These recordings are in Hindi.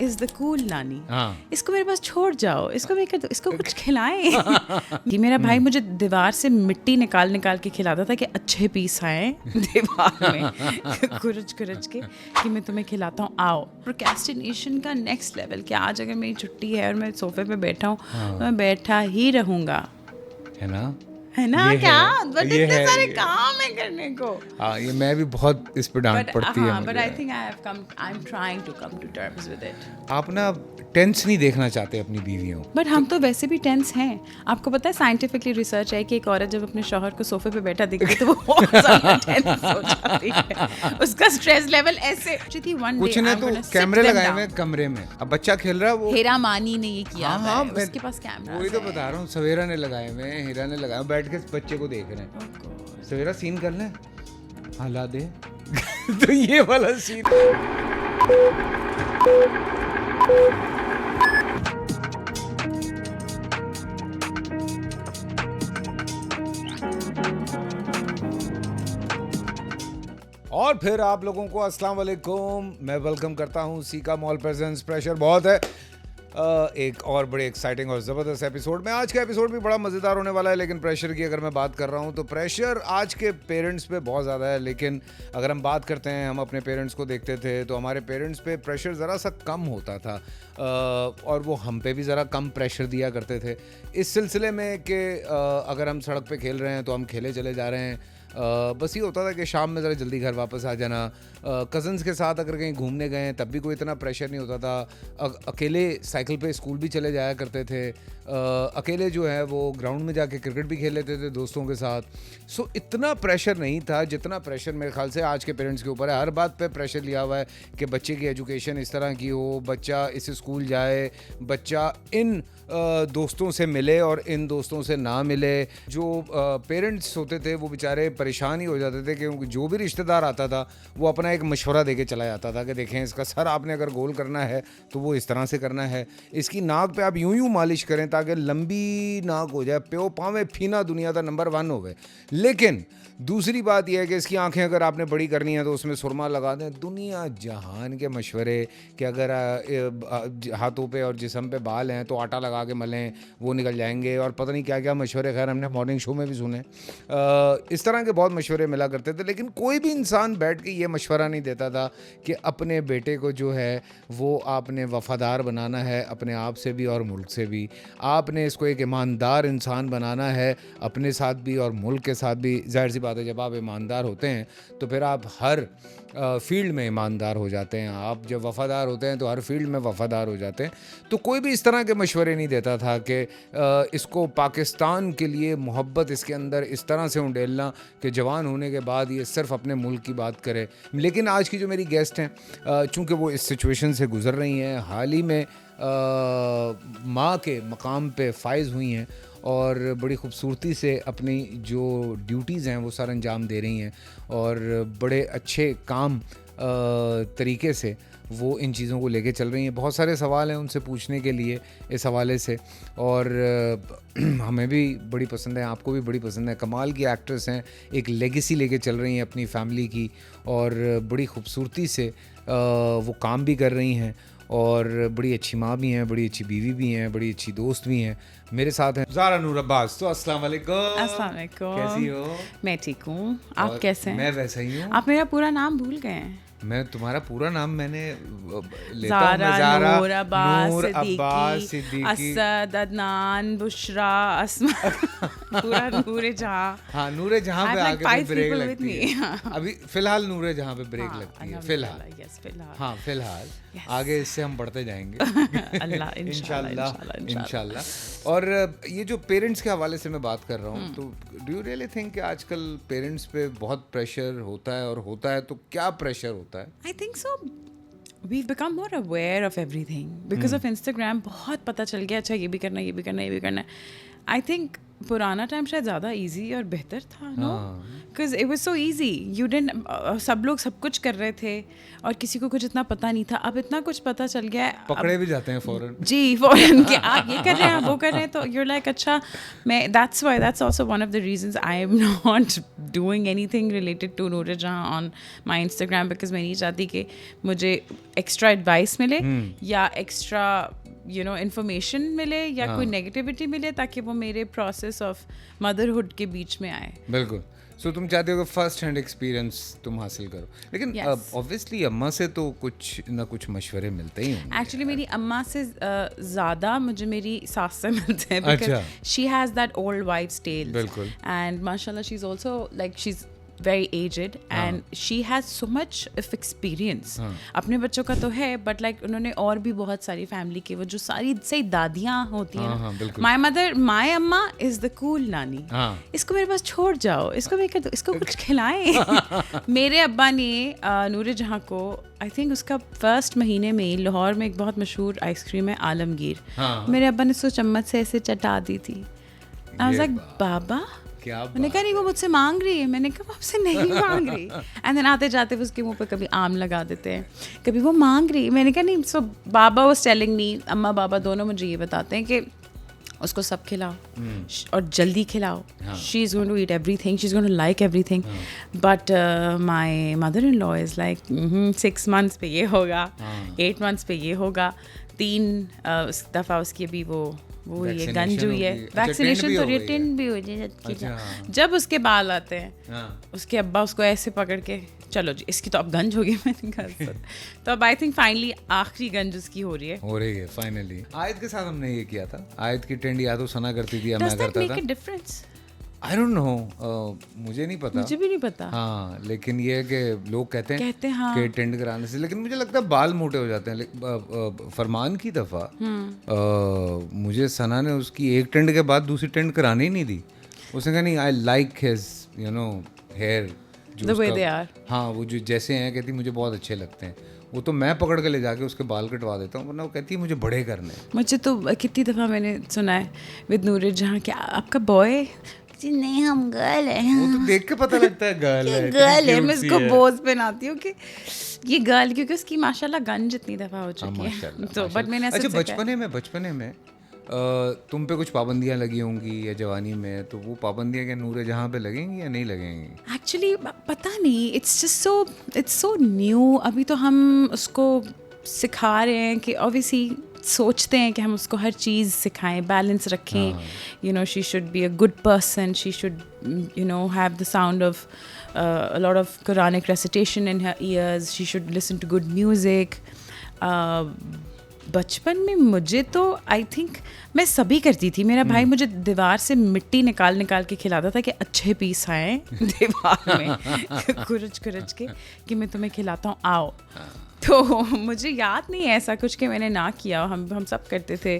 इज द कूल नानी, हाँ। इसको मेरे पास छोड़ जाओ, इसको मैं कर दो, इसको कुछ खिलाएं। कि मेरा भाई मुझे दीवार से मिट्टी निकाल निकाल के खिलाता था कि अच्छे पीस आए दीवार में कुरच कुरच के कि मैं तुम्हें खिलाता हूँ, आओ। प्रोक्रेस्टिनेशन का नेक्स्ट लेवल कि आज अगर मेरी छुट्टी है और मैं सोफे पे बैठा हूँ तो मैं बैठा ही रहूँगा, है ना, है ना, क्या बट ये इतने है, सारे काम है करने को। हाँ, ये मैं भी बहुत इस पे डांट पड़ती है बट मुझे। I think I am trying to come to terms with it. आप ना टेंस नहीं देखना चाहते अपनी बीवियों। बट हम तो वैसे भी टेंस हैं। आपको पता है साइंटिफिकली रिसर्च है कि एक औरत जब अपने शौहर को सोफे पे बैठा दिखती है तो वो बहुत ज़्यादा टेंस हो जाती है, उसका स्ट्रेस लेवल ऐसे। कुछ ने तो कैमरे लगाए हुए कमरे में, अब बच्चा खेल रहा है वो। हेरा मानी ने ये किया, हाँ, उसके पास कैमरा। वही तो बता रहा हूँ, सवेरा ने लगाए हुए, हीरा ने लगाए, बैठ के बच्चे को देख रहे हैं। सवेरा सीन कर ले, हाँ ला दे। तो ये वाला सीन। और फिर आप लोगों को अस्सलाम वालेकुम, मैं वेलकम करता हूँ सीका मॉल प्रेजेंस प्रेशर बहुत है एक और बड़े एक्साइटिंग और ज़बरदस्त एपिसोड में। आज का एपिसोड भी बड़ा मज़ेदार होने वाला है, लेकिन प्रेशर की अगर मैं बात कर रहा हूँ तो प्रेशर आज के पेरेंट्स पे बहुत ज़्यादा है। लेकिन अगर हम बात करते हैं, हम अपने पेरेंट्स को देखते थे तो हमारे पेरेंट्स पे प्रेशर ज़रा सा कम होता था और वो हम पे भी ज़रा कम प्रेशर दिया करते थे इस सिलसिले में कि अगर हम सड़क पे खेल रहे हैं तो हम खेले चले जा रहे हैं। बस ये होता था कि शाम में ज़रा जल्दी घर वापस आ जाना। कज़न्स के साथ अगर कहीं घूमने गए तब भी कोई इतना प्रेशर नहीं होता था। अकेले साइकिल पे स्कूल भी चले जाया करते थे। अकेले जो है वो ग्राउंड में जाके क्रिकेट भी खेल लेते थे दोस्तों के साथ। सो इतना प्रेशर नहीं था जितना प्रेशर मेरे ख्याल से आज के पेरेंट्स के ऊपर है। हर बात पे प्रेशर लिया हुआ है कि बच्चे की एजुकेशन इस तरह की हो, बच्चा इस स्कूल जाए, बच्चा इन दोस्तों से मिले और इन दोस्तों से ना मिले। जो पेरेंट्स होते थे वो बेचारे परेशान ही हो जाते थे क्योंकि जो भी रिश्तेदार आता था वो अपना एक मशवरा देके चला जाता था कि देखें इसका सर आपने अगर गोल करना है तो वो इस तरह से करना है, इसकी नाक पे आप यूं यूं मालिश करें ताकि लंबी नाक हो जाए, प्यो पावे फीना दुनिया का नंबर 1 होवे। लेकिन दूसरी बात यह है कि इसकी आंखें अगर आपने बड़ी करनी है तो उसमें सुरमा लगा दें। दुनिया जहान के मशवरे कि अगर हाथों पे और जिस्म पे बाल हैं तो आटा लगा के मलें, वो निकल जाएंगे, और पता नहीं क्या क्या मशवरे, खैर हमने मॉर्निंग शो में भी सुने। इस तरह के बहुत मशवरे मिला करते थे, लेकिन कोई भी इंसान बैठ के ये मशवरा नहीं देता था कि अपने बेटे को जो है वो आपने वफ़ादार बनाना है, अपने आप से भी और मुल्क से भी। आपने इसको एक ईमानदार इंसान बनाना है, अपने साथ भी और मुल्क के साथ भी। जाहिर सी बात है, जब आप ईमानदार होते हैं तो फिर आप हर फील्ड में ईमानदार हो जाते हैं। आप जब वफ़ादार होते हैं तो हर फील्ड में वफ़ादार हो जाते हैं। तो कोई भी इस तरह के मशवरे नहीं देता था कि इसको पाकिस्तान के लिए मोहब्बत इसके अंदर इस तरह से उंडेलना कि जवान होने के बाद ये सिर्फ अपने मुल्क की बात करे। लेकिन आज की जो मेरी गेस्ट हैं, चूँकि वो इस सिचुएशन से गुज़र रही हैं, हाल ही में माँ के मकाम पे फाइज़ हुई हैं और बड़ी ख़ूबसूरती से अपनी जो ड्यूटीज़ हैं वो सर अंजाम दे रही हैं और बड़े अच्छे काम तरीके से वो इन चीज़ों को लेके चल रही हैं। बहुत सारे सवाल हैं उनसे पूछने के लिए इस हवाले से, और हमें भी बड़ी पसंद है, आपको भी बड़ी पसंद है। कमाल की एक्ट्रेस हैं, एक लेगेसी लेके चल रही हैं अपनी फैमिली की और बड़ी ख़ूबसूरती से वो काम भी कर रही हैं और बड़ी अच्छी माँ भी हैं, बड़ी अच्छी बीवी भी हैं, बड़ी अच्छी दोस्त भी हैं। मेरे साथ हैं ज़ारा नूर अब्बास। तो अस्सलाम वालेकुम। अस्सलाम वालेकुम। कैसी हो? मैं ठीक हूँ, आप कैसे हैं? मैं वैसा ही हूँ। आप मेरा पूरा नाम भूल गए हैं। मैं तुम्हारा पूरा नाम मैंने लेता हूँ, ज़ारा, ज़ारा नूर अब्बास सिद्दीकी, असद, अदनान, बुशरा, अस्मा, पूरा नूरे जहाँ। हाँ, नूरे जहाँ पे आगे like ब्रेक 5 लगती है। अभी फिलहाल नूरे जहाँ पे ब्रेक लगती है फिलहाल। हाँ फिलहाल, आगे इससे हम बढ़ते जाएंगे इंशाल्लाह। और ये जो पेरेंट्स के हवाले से मैं बात कर रहा हूँ, तो डू यू रियली थिंक कि आजकल पेरेंट्स पे बहुत प्रेशर होता है, और होता है तो क्या प्रेशर होता है? I think so. We've become more aware of everything because of Instagram. बहुत पता चल गया, अच्छा ये भी करना, ये भी करना, ये भी करना। I think पुराना टाइम शायद ज़्यादा इजी और बेहतर था, नो? हाँ। Because it was so easy, you didn't, सब लोग सब कुछ कर रहे थे और किसी को कुछ इतना पता नहीं था. अब इतना कुछ पता चल गया है. पकड़े भी जाते हैं फौरन. जी, फौरन कि आप ये कर रहे हैं, वो कर रहे हैं, तो you're like अच्छा, मैं that's why that's also one of the reasons I am not doing anything related to Noor Jahan on my Instagram, because मैं नहीं चाहती कि मुझे एक्स्ट्रा एडवाइस मिले या एक्स्ट्रा इन्फॉर्मेशन मिले या कोई नेगेटिविटी मिले, ताकि वो मेरे प्रोसेस ऑफ मदरहुड के बीच में आए. बिल्कुल. सो तुम चाहते हो कि फर्स्ट हैंड एक्सपीरियंस तुम हासिल करो, लेकिन ऑब्वियसली अम्मा से तो कुछ ना कुछ मशवरे मिलते ही होंगे. एक्चुअली मेरी अम्मा से ज़्यादा मुझे मेरी सास से मिलते हैं, because she has that old wife's tale. बिल्कुल. एंड माशाल्लाह she is also like she is very aged and she has so much of experience. अपने बच्चों का तो है, but like उन्होंने और भी बहुत सारी फैमिली के वो जो सारी सही दादियाँ होती हैं ना. my अम्मा is the cool नानी. इसको मेरे पास छोड़ जाओ, इसको कुछ खिलाएं. मेरे अब्बा ने नूर जहाँ को आई थिंक उसका फर्स्ट महीने में लाहौर में एक बहुत मशहूर आइसक्रीम है आलमगीर. मेरे अब्बा ने उसको चम्मच से ऐसे चटा दी थी. I was like, बाबा, मैंने कहा नहीं वो मुझसे मांग रही है. मैंने कहा आपसे नहीं मांग रही. एंड देन आते जाते वो उसके मुंह पे कभी आम लगा देते हैं, कभी वो मांग रही है. मैंने कहा नहीं. सो बाबा वाज टेलिंग मी, अम्मा बाबा दोनों मुझे ये बताते हैं कि उसको सब खिलाओ और जल्दी खिलाओ. She is going to eat everything, she is going to like everything. But my mother in law is like 6 months पे ये होगा, 8 months पे ये होगा. 3 दफ़ा उसकी अभी वो ये गंज हुई है. वैक्सीनेशन तो रिटर्न भी हो जाए. जब उसके बाल आते हैं उसके अब्बा उसको ऐसे पकड़ के, चलो जी इसकी तो अब गंज होगी. मैंने कहा तो अब आई थिंक फाइनली आखिरी गंज उसकी हो रही है फाइनली. आयत के साथ हमने ये किया था. आयत की ट्रेंड या तो सना करती थी या मैं करता था. डिफरेंस आई डोंट नो, मुझे नहीं पता. मुझे भी नहीं पता. हाँ, लेकिन ये है कि लोग कहते हैं हाँ. कि टेंड कराने से, लेकिन मुझे लगता है बाल मोटे हो जाते हैं. फरमान की दफ़ा मुझे सना ने उसकी एक टेंड के बाद दूसरी टेंड कराने ही नहीं दी. उसने कहा नहीं, I like his hair the way they are. हाँ, वो जो जैसे हैं, कहती मुझे बहुत अच्छे लगते हैं. वो तो मैं पकड़ के ले जाके उसके बाल कटवा देता हूँ, वरना वो कहती है मुझे बड़े करने. मुझे तो कितनी दफ़ा मैंने सुना है विद नूर जहाँ कि आपका बॉय, नहीं हम गर्ल है. वो तो देख के पता लगता है गर्ल है. मैं इसको बोझ पहनाती हूँ कि ये गर्ल, क्योंकि उसकी माशाल्लाह गंज इतनी दफ़ा हो चुकी है. तो बट मैंने अच्छा, बचपने में तुम पे कुछ पाबंदियाँ लगी होंगी या जवानी में, तो वो पाबंदियाँ क्या नूर जहाँ पे लगेंगी या नहीं लगेंगी? एक्चुअली पता नहीं. It's so new. अभी तो हम उसको सिखा रहे हैं कि ऑब्वियसली सोचते हैं कि हम उसको हर चीज़ सिखाएं, बैलेंस रखें. She should be a good person, she should have the sound of a lot of Quranic recitation in her ears, she should listen to good music. बचपन में मुझे तो आई थिंक मैं सभी करती थी. मेरा भाई मुझे दीवार से मिट्टी निकाल के खिलाता था कि अच्छे पीस आए दीवार में कुरच के कि मैं तुम्हें खिलाता हूँ, आओ. तो मुझे याद नहीं है ऐसा कुछ कि मैंने ना किया. हम सब करते थे.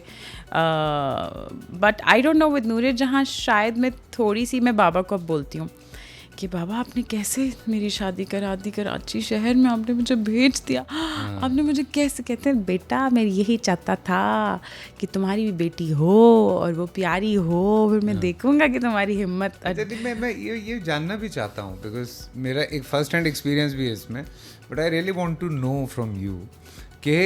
But I don't know with Noor Jahan शायद मैं थोड़ी सी, मैं बाबा को अब बोलती हूँ कि बाबा आपने कैसे मेरी शादी करा दी कराची शहर में, आपने मुझे भेज दिया. आपने मुझे कैसे, कहते हैं बेटा मैं यही चाहता था कि तुम्हारी भी बेटी हो और वो प्यारी हो, फिर मैं देखूंगा कि तुम्हारी हिम्मत. मैं ये जानना भी चाहता हूँ, बिकॉज मेरा एक फर्स्ट हैंड एक्सपीरियंस भी है इसमें. But I really want to know from you कि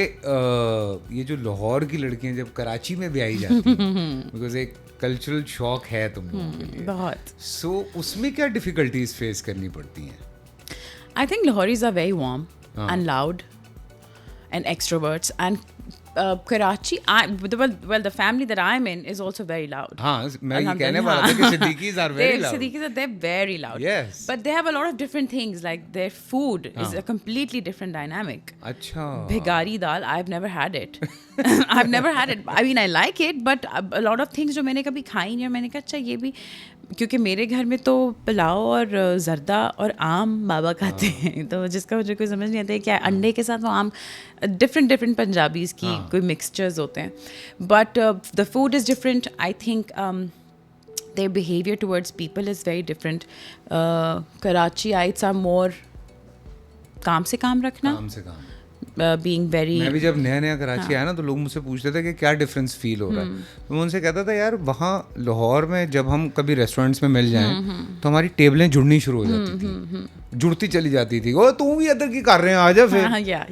ये जो लाहौर की लड़कियां जब कराची में भी आई जाती हैं, बिकॉज एक कल्चरल शॉक है तुम लोगों के लिए बहुत. सो उसमें क्या डिफिकल्टीज फेस करनी पड़ती हैं? I think Lahoris are very warm and loud and extroverts, and Karachi, the family that I'm in is also very loud. हाँ, मैं ये कहने वाला था कि Siddiquis are very loud. Siddiquis they're very loud. Yes. But they have a lot of different things, like their food is a completely different dynamic. अच्छा. Bhigari dal, I've never had it. I've never had it. I mean, I like it, but a lot of things जो मैंने कभी खाई नहीं, और मैंने कहा अच्छा ये भी, क्योंकि मेरे घर में तो पुलाव और जर्दा और आम बाबा खाते हैं, तो जिसका मुझे कोई समझ नहीं आता है क्या अंडे के साथ वो आम, डिफरेंट पंजाबीज़ की कोई मिक्सचर्स होते हैं. But the food is different. I think their behavior towards people is very different. Karachiites are more काम से काम रखना. being very मैं भी जब नया नया कराची आया ना तो लोग मुझसे पूछते थे कि क्या डिफरेंस फील हो रहा है, तो मैं उनसे कहता था यार वहाँ लाहौर में जब हम कभी रेस्टोरेंट्स में मिल जाएं तो हमारी टेबलें जुड़नी शुरू हो जाती थी, जुड़ती चली जाती थी। ओ तू भी अदर की कर रहे हैं आ जा फिर,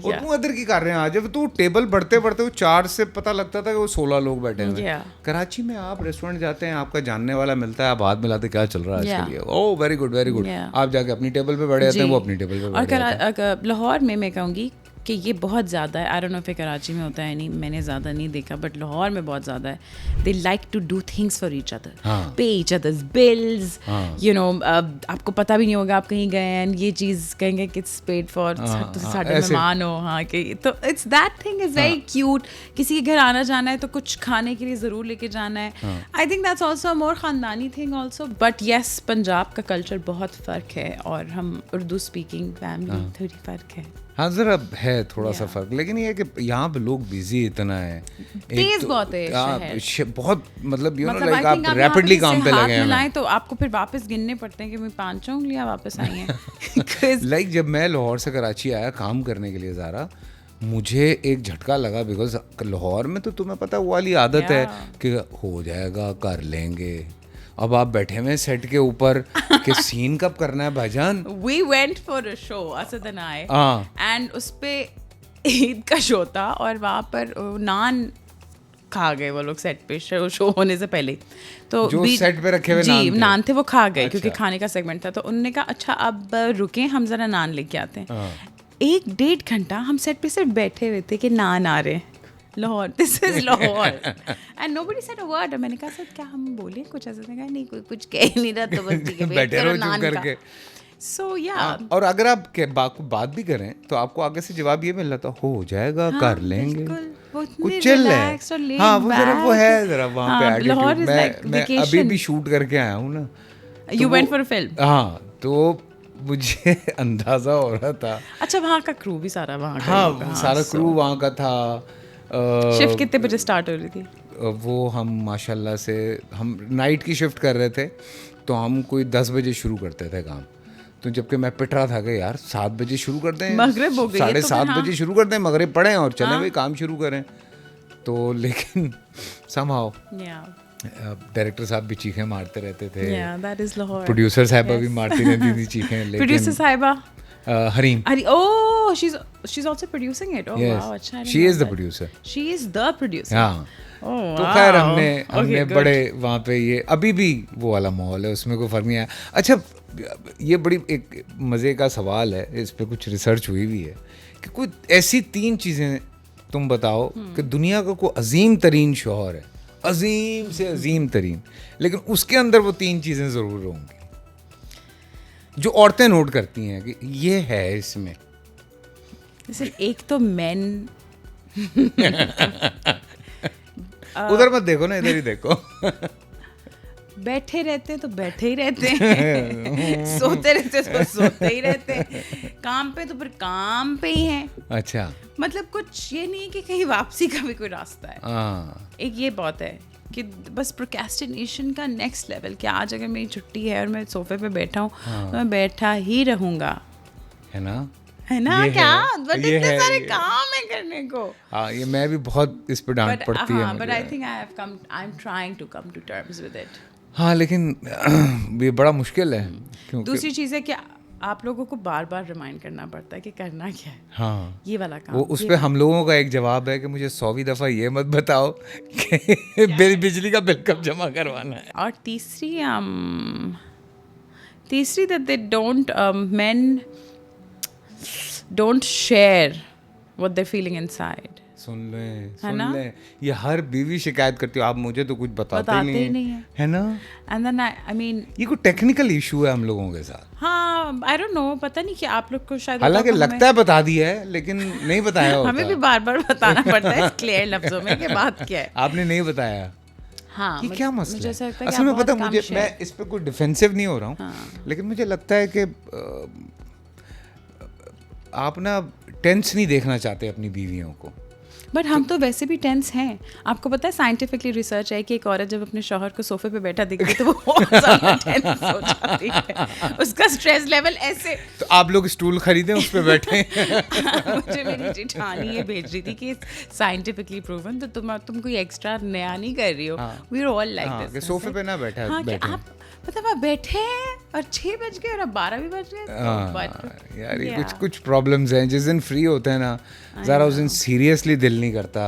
और तू अदर की कर रहे हैं आ जा, तू टेबल बढ़ते बढ़ते वो 4 से पता लगता था कि वो 16 लोग बैठे हैं। कराची में आप रेस्टोरेंट जाते हैं, आपका जानने वाला मिलता है, आप हाथ मिलाते क्या चल रहा है इसके लिए, ओ वेरी गुड वेरी गुड, आप जाके अपनी टेबल पे बैठे जाते हैं, वो अपनी टेबल पे बैठ जाते हैं। और लाहौर में मैं कहूँगी कि ये बहुत ज़्यादा है, आई डोंट नो if कराची में होता है नहीं, मैंने ज़्यादा नहीं देखा, बट लाहौर में बहुत ज़्यादा है। They like to do things for each other, pay each other's bills, you know, आपको पता भी नहीं होगा आप कहीं गए हैं, ये चीज़ कहेंगे कि इट्स पेड फॉर, तो साढ़े मेहमान हो, हाँ कि तो it's that thing is very cute. किसी के घर आना जाना है तो कुछ खाने के लिए ज़रूर लेके जाना है। I think that's also a more ख़ानदानी thing also, but yes Punjab का कल्चर बहुत फ़र्क है और हम उर्दू स्पीकिंग फैमिली थोड़ी फ़र्क है। हाँ जरा है थोड़ा सा फर्क, लेकिन ये है कि यहाँ पे लोग बिजी इतना है, तेज बहुत है, बहुत मतलब यू नो लाइक आप रैपिडली काम पे लगे हैं, तो आपको फिर वापस गिनने पड़ते हैं कि मैं 5 उंगलियां वापस आई हैं। लाइक जब मैं लाहौर से कराची आया काम करने के लिए ज़रा, मुझे एक झटका लगा, बिकॉज लाहौर में तो तुम्हें पता वो वाली आदत है कि हो जाएगा कर लेंगे, अब आप बैठे हुए सेट के ऊपर कि सीन कब करना है भाईजान। We went for a show, Asad and I, and उस पे ईद का शो था और वहाँ पर नान खा गए वो लोग सेट पे, शो होने से पहले, तो जो सेट पे रखे हुए नान थे वो खा गए, क्योंकि खाने का सेगमेंट था। तो उन्होंने कहा अच्छा अब रुके हम जरा नान लेके आते हैं। 1-1.5 घंटा हम सेट पे सिर्फ बैठे हुए थे कि नान आ रहे हैं, Lahore, this is Lahore, and nobody said a word. मैंने कहा सर क्या हम बोले कुछ, ऐसा कहा नहीं कोई कुछ कह ही नहीं रहा, तो बस ठीक है बैठे रहो चुप करके। सो या और अगर आप बात भी करें तो आपको आगे से जवाब ये मिल रहा था, हो जाएगा कर लेंगे, कुछ चिल है। हाँ वो है जरा वहाँ पे एटीट्यूड। मैं अभी भी शूट करके आया हूँ ना, you went for a film, हाँ, तो मुझे अंदाजा हो रहा था। अच्छा वहाँ का क्रू भी सारा वहाँ का, हाँ सारा क्रू वहाँ का था। शिफ्ट कितने बजे स्टार्ट हो रही थी? वो हम माशाल्लाह से हम नाइट की शिफ्ट कर रहे थे, तो हम कोई 10 बजे शुरू करते थे काम, तो जबकि मैं पिट रहा था कि यार 7 बजे शुरू करते हैं, मगरिब हो गई, 7:30 बजे शुरू करते हैं, मगरिब पढ़ें और चलें भाई काम शुरू करें। तो लेकिन समहाउ डायरेक्टर साहब भी चीखें मारते रहते थे, प्रोड्यूसर साहिबा भी मारती रहती थी चीखें। प्रोड्यूसर साहिबा Hareem, oh she's also producing it, oh wow, अच्छा, she is the producer, she is the producer, हाँ। तो खैर हमने बड़े वहाँ पे ये अभी भी वो वाला माहौल है, उसमें कोई फर्क नहीं आया। अच्छा ये बड़ी एक मज़े का सवाल है, इस पे कुछ रिसर्च हुई भी है कि कोई ऐसी 3 चीज़ें तुम बताओ कि दुनिया का कोई अजीम तरीन शोहर है, अजीम से अजीम तरीन, लेकिन उसके अंदर वो 3 चीज़ें ज़रूर होंगी जो औरतें नोट करती हैं कि ये है इसमें। जैसे एक तो मेन उधर मत देखो ना, इधर ही देखो। बैठे रहते हैं तो बैठे ही रहते हैं, सोते रहते हैं तो सोते ही रहते हैं, काम पे तो फिर काम पे ही हैं। अच्छा, मतलब कुछ ये नहीं है कि कहीं वापसी का भी कोई रास्ता है। एक ये बहुत है कि बस प्रोक्रेस्टिनेशन का नेक्स्ट लेवल, कि आज अगर मेरी छुट्टी है और मैं सोफे पे बैठा हूँ तो मैं बैठा ही रहूँगा, है ना क्या, बट इतने सारे काम है करने को। हाँ ये मैं भी बहुत इस पे डांट पड़ती है, but I think I am trying to come to terms with it. हाँ लेकिन ये बड़ा मुश्किल है। दूसरी चीज़ है कि आप लोगों को बार बार रिमाइंड करना पड़ता है कि करना क्या है। हाँ ये वाला काम, वो उस पर हम लोगों का एक जवाब है कि मुझे 100वीं दफ़ा ये मत बताओ कि बिजली का बिल कब जमा करवाना है। और तीसरी that they don't men don't share what they're feeling inside. सुन ले ये हर बीवी शिकायत करती हो, आप मुझे तो कुछ बताते ही नहीं है ना। And then I mean ये कोई टेक्निकल इशू है हम लोगों के साथ। हाँ I don't know, पता नहीं कि आप लोग को शायद, हालांकि लगता है बता दिया है लेकिन नहीं बताया होता। हमें भी बार बार बताना पड़ता है क्लियर लफ्जों में कि बात क्या है। आपने नहीं बताया। हाँ, ये क्या मसला है? असल में पता मुझे, मैं इस पे कोई डिफेंसिव नहीं हो रहा हूँ, लेकिन मुझे लगता है कि आप ना टेंस नहीं देखना चाहते अपनी बीवियों को। बट हम तो वैसे भी टेंस हैं. आपको पता है साइंटिफिकली रिसर्च है कि एक औरत जब अपने शौहर को सोफे पे बैठा दिखती तो वो और ज़्यादा टेंस हो जाती है. उसका स्ट्रेस लेवल ऐसे. तो आप लोग स्टूल खरीदें उस पे बैठे. मुझे मेरी जेठानी ये भेज रही थी कि साइंटिफिकली प्रूवन, तो तुम कोई एक्स्ट्रा नया नहीं कर रही हो. We are all like this. सोफे पे ना बैठा हाँ, कि आप मतलब आप बैठे हैं और 6 बज गए और अब 12 भी बज गए. यार ये कुछ प्रॉब्लम्स हैं. जिस दिन फ्री होते हैं ना ज़रा उस दिन सीरियसली दिल नहीं करता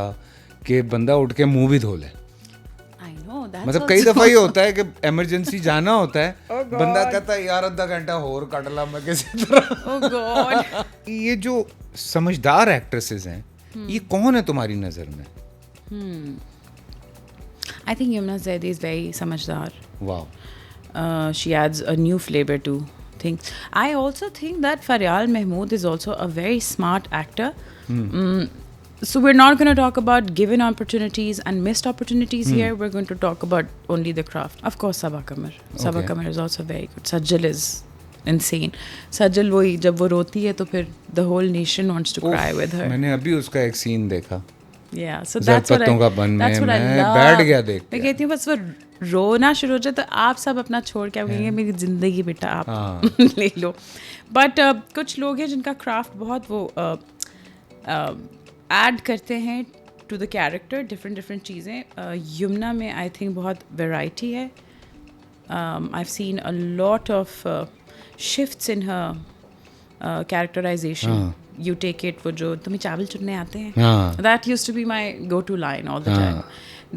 कि बंदा उठ के मुंह भी धो ले. मतलब कई दफ़ा ये होता है कि इमरजेंसी जाना होता है. बंदा कहता है यार आधा घंटा और काट ला मैं किसी तरह. ये जो समझदार एक्ट्रेसेस हैं ये कौन है तुम्हारी नज़र में? I think Yumna Zaidi is very samajhdar. Wow. She adds a new flavor to things. I also think that Faryal Mahmood is also a very smart actor. So we're not going to talk about given opportunities and missed opportunities here. We're going to talk about only the craft. Of course, Sabaa Qamar. Sabaa Qamar is also very good. Sajjal is insane. Sajjal वही जब वो रोती है तो फिर the whole nation wants to cry with her. मैंने अभी उसका एक सीन देखा. Yeah, so that's what I love. बैठ गया देख. मैं कहती हूँ बस वो रोना शुरू हो जाए तो आप सब अपना छोड़ के कहेंगे मेरी जिंदगी बेटा आप ले लो. बट कुछ लोग हैं जिनका क्राफ्ट बहुत वो ऐड करते हैं टू द कैरेक्टर डिफरेंट चीज़ें. यमुना में आई थिंक बहुत वैरायटी है. I have seen a lot of shifts in her characterization. You take it वो जो तुम्हें चावल चुनने आते हैं. That used to be my go-to line all the time.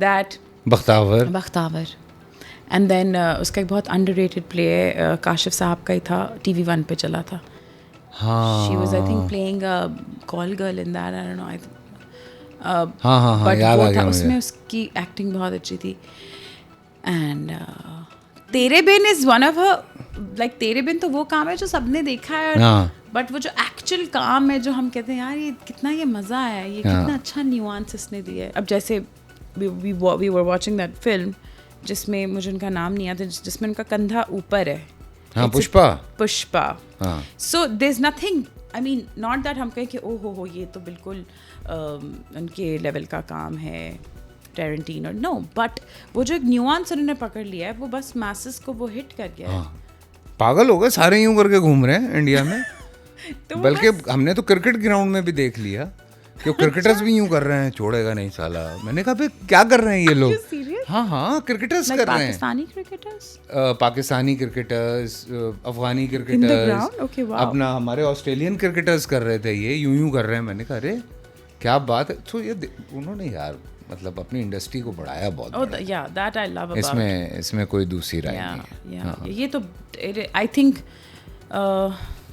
That Bakhtawar. And then उसका एक बहुत underrated play है काशिफ साहब का ही था, TV1 पे चला था. She was I think playing a call girl in that. I don't know. But वो था उसमें उसकी acting बहुत अच्छी थी. And तेरे बिन is one of her like तेरे बिन तो वो काम है जो सबने देखा है. बट वो जो एक्चुअल काम है जो हम कहते हैं यार ये कितना ये मज़ा आया, ये कितना अच्छा न्यूआंस इसने दिया है. अब जैसे we were watching that film जिसमें मुझे उनका नाम नहीं आता, जिसमें उनका कंधा ऊपर है. हाँ, Pushpa. So there is nothing, I mean not that हम कहें कि ओ हो ये तो बिल्कुल उनके लेवल का काम है टेरेंटिनो. नो, बट वो जो एक न्यूआंस उन्होंने पकड़ लिया है वो बस मैसेस को वो हिट कर गया है. पागल हो गए सारे यूं करके घूम रहे हैं इंडिया में. तो बल्कि हमने तो क्रिकेट ग्राउंड में भी देख लिया कि क्रिकेटर्स भी यूं कर रहे हैं, छोड़ेगा नहीं साला. मैंने कहा भाई क्या कर रहे हैं ये लोग? हाँ क्रिकेटर्स कर रहे हैं. पाकिस्तानी क्रिकेटर्स, अफगानी क्रिकेटर्स, अपना हमारे ऑस्ट्रेलियन क्रिकेटर्स कर रहे थे, ये यूं कर रहे हैं. मैंने कहा अरे क्या बात है. तो ये उन्होंने यार मतलब अपनी इंडस्ट्री को बढ़ाया बहुत. That I love about. इसमें कोई दूसरी राय नहीं. ये तो आई थिंक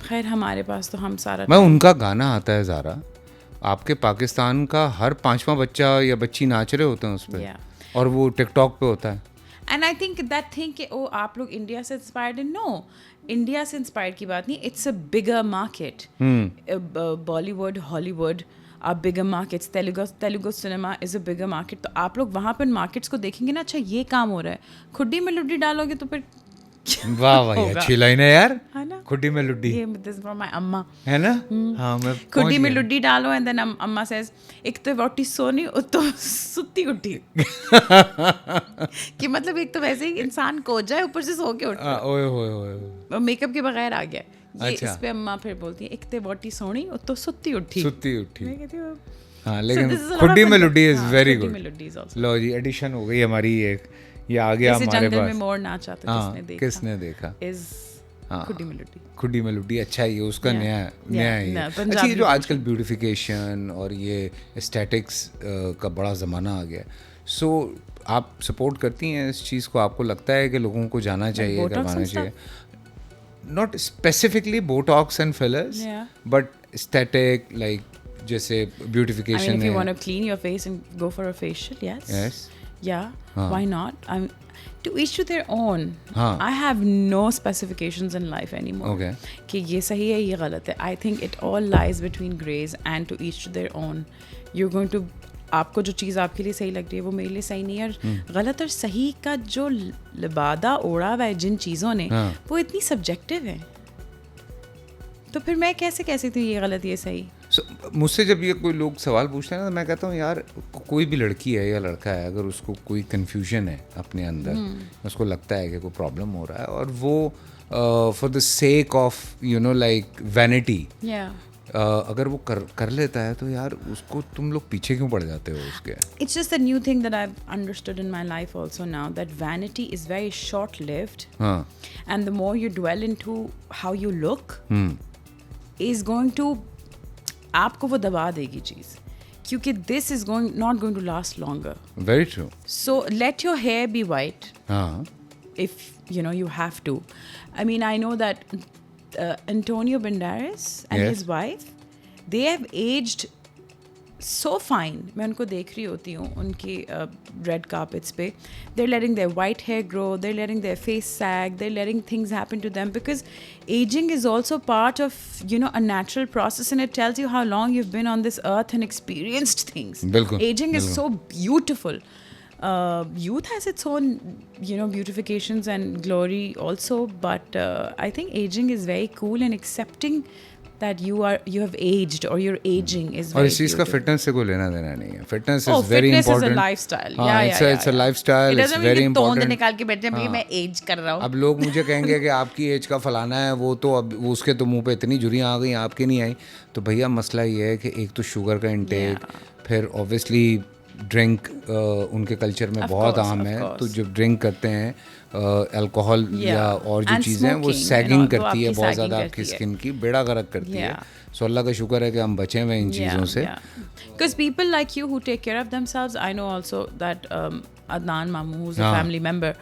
खैर हमारे पास तो हम सारा. मैं उनका गाना आता है ज़ारा, आपके पाकिस्तान का हर 5वां बच्चा या बच्ची नाच रहे होते हैं उस पर. और वो टिकटॉक पे होता है. And I think that think कि ओ आप लोग इंडिया से इंस्पायर्ड है. नो, इंडिया से इंस्पायर्ड की बात नहीं. It's a bigger market. Bollywood, Hollywood are bigger markets. Telugu cinema is a bigger market. तो आप लोग वहाँ पर मार्केट्स को देखेंगे ना, अच्छा ये काम हो रहा है, खुड्डी में लुड्डी डालोगे तो फिर वाह अच्छी लाइन है यार. खुड्डी में लुड्डी, ये दिस फ्रॉम माय अम्मा है ना. हाँ, मैं खुड्डी में लुड्डी डालो एंड देन अम्मा सेज एक तो वोटी सोनी तो सुत्ती उठी. कि मतलब एक तो वैसे ही इंसान को जाए ऊपर से सो के उठता. ओए मेकअप के बगैर आ गया. अच्छा. इस पे अम्मा फिर बोलती है एक ते वोटी सोनी तो सुत्ती उठी. मैं कहती हूँ हाँ, लेकिन खुड्डी में लुड्डी इज वेरी गुड. लो जी, एडिशन हो गई हमारी. एक ये आ गया हमारे पास. जंगल में मोर नाच आता है, किसने देखा इज खुड्डी में लुड्डी. अच्छा है, ये उसका नया है. अच्छा, ये जो आजकल ब्यूटिफिकेशन और ये एस्थेटिक्स का बड़ा ज़माना आ गया, सो आप सपोर्ट करती हैं इस चीज़ को? आपको लगता है कि लोगों को जाना चाहिए, करवाना चाहिए? Not specifically Botox and fillers, but aesthetic, like जैसे beautification. I mean, if you want to clean your face and go for a facial, yes. Yeah, why not? To each to their own. I have no specifications in life anymore. Okay. कि ये सही है, ये गलत है. I think it all lies between grays and to each to their own. You're going to आपको जो चीज़ आपके लिए सही लग रही है वो मेरे लिए सही नहीं है. और गलत और सही का जो लिबादा ओढ़ा हुआ है जिन चीज़ों ने, वो इतनी सब्जेक्टिव है. तो फिर मैं कैसे कह सकती हूँ ये गलत ये सही? मुझसे जब ये कोई लोग सवाल पूछते हैं ना तो मैं कहता हूँ यार कोई भी लड़की है या लड़का है अगर उसको कोई कन्फ्यूजन है अपने अंदर, उसको लगता है कि कोई प्रॉब्लम हो रहा है और वो for the sake of you know like vanity अगर वो कर लेता है तो यार उसको तुम लोग पीछे क्यों पड़ जाते हो उसके? It's just a new thing that I've understood in my life also now, that vanity is very short-lived. हाँ. And the more you dwell into how you look is going to आपको वो दबा देगी चीज़, क्योंकि this is not going to last longer. Very true. So let your hair be white. हाँ. If you know you have to. I mean, I know that Antonio Banderas and Yes. his wife, they have aged so fine. मैं उनको देख रही होती हूँ उनकी red carpets पे. They're letting their white hair grow. They're letting their face sag. They're letting things happen to them because aging is also part of, you know, a natural process, and it tells you how long you've been on this earth and experienced things. बिल्कुल. Aging is so beautiful. Youth has its own, you know, beautifications and glory also, but I think aging is very cool, and accepting that you have aged or you're aging is very और इस चीज़ का beautiful. फिटनेस से कोई लेना देना नहीं है. Fitness Oh, is very fitness is a important. lifestyle. हाँ, Yeah, it's a lifestyle. It It's doesn't very mean कि तोंद important. निकाल के बैठे हैं, मैं एज कर रहा हूँ. अब लोग मुझे कहेंगे कि आपकी एज का फलाना है, वो तो अब वो उसके तो मुंह पे इतनी झुर्रियाँ आ गई, आपके नहीं आई. तो भैया मसला ये है कि एक तो शुगर का इंटेक, फिर ऑब्वियसली ड्रिंक उनके कल्चर में बहुत course, आम of है. course. तो जब ड्रिंक करते हैं अल्कोहल या और जो And चीज़ें हैं वो smoking, सैगिंग वो करती है आपकी बहुत sagging ज़्यादा करती आपकी है. स्किन की, बेड़ा गर्क करती है. सो अल्लाह का शुक्र है कि हम बचे हुए इन चीज़ों से. Because people like you who take care of themselves, I know also that Adnan Mamu, who's a हाँ. family member,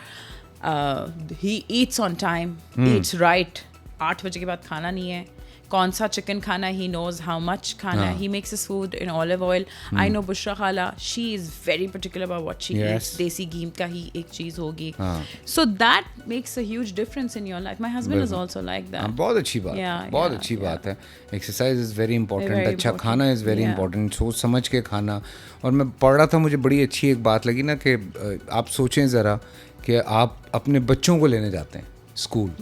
he eats on time, eats right. 8 बजे के बाद खाना नहीं है. कौन सा चिकन खाना, he knows how much खाना है. He makes his food in olive oil. I know Bushra Khala, she is very particular about what she Yes. eats. देसी घी का ही एक चीज़ होगी. So that makes a huge difference in your life. My husband is also like that. बहुत अच्छी बात है. बहुत अच्छी बात है. Exercise is very important. अच्छा खाना इज़ वेरी इंपॉर्टेंट. सोच समझ के खाना. और मैं पढ़ रहा था, मुझे बड़ी अच्छी एक बात लगी ना कि आप सोचें ज़रा कि आप अपने बच्चों को लेने जाते हैं स्कूल,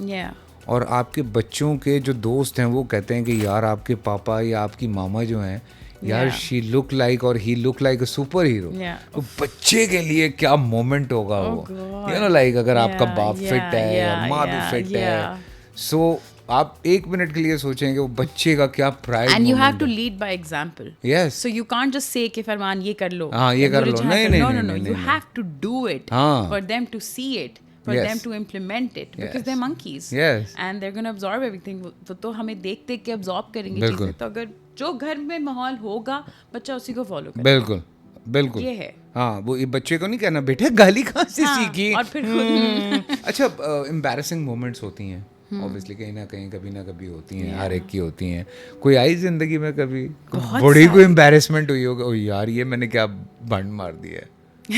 और आपके बच्चों के जो दोस्त हैं वो कहते हैं कि यार आपके पापा या आपकी मामा जो हैं यार शी लुक लाइक और he look like a super hero. तो बच्चे के लिए क्या मोमेंट होगा वो, यू नो लाइक अगर आपका बाप फिट है और माँ भी फिट है. सो आप 1 मिनट के लिए सोचें कि वो बच्चे का क्या pride. And you have to lead by example. Yes. So you can't just say कि फरमान ये कर लो. हाँ, ये कर लो. नहीं. No. You have to do it for them to see it. For them to implement it, because they're monkeys. Yes. And they're going to absorb everything. तो हमें देख के absorb करेंगे चीज़ें. तो अगर जो घर में माहौल होगा बच्चा उसी को फॉलो करेगा. बिल्कुल ये है. हाँ, वो ये बच्चे को नहीं कहना बेटे गाली कहाँ से सीखी. और फिर खुद अच्छा, एम्बैरेसिंग मोमेंट्स होती हैं ऑब्वियसली, कहीं ना कहीं कभी ना कभी होती हैं. हर एक की होती हैं. कोई आई जिंदगी में कभी बड़ी कोई एम्बैरेसमेंट हुई होगा, ओ यार ये मैंने क्या भंड मार दिया है.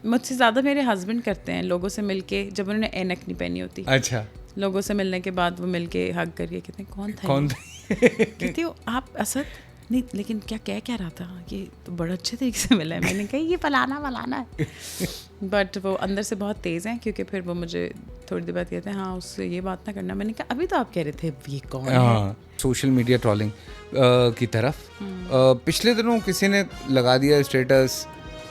मुझसे ज़्यादा मेरे हस्बैंड करते हैं लोगों से मिलके, जब उन्होंने ऐनक नहीं पहनी होती. अच्छा. लोगों से मिलने के बाद वो मिलके हग करके कहते हैं कौन था कहती हो आप असद नहीं, लेकिन क्या रहा था, ये तो बड़ा अच्छे तरीके से मिला है. मैंने कहा ये फलाना है. बट वो अंदर से बहुत तेज़ हैं, क्योंकि फिर वो मुझे थोड़ी देर बाद कहते हैं हाँ उससे ये बात ना करना. मैंने कहा अभी तो आप कह रहे थे ये कौन है. सोशल मीडिया ट्रोलिंग की तरफ पिछले दिनों किसी ने लगा दिया स्टेटस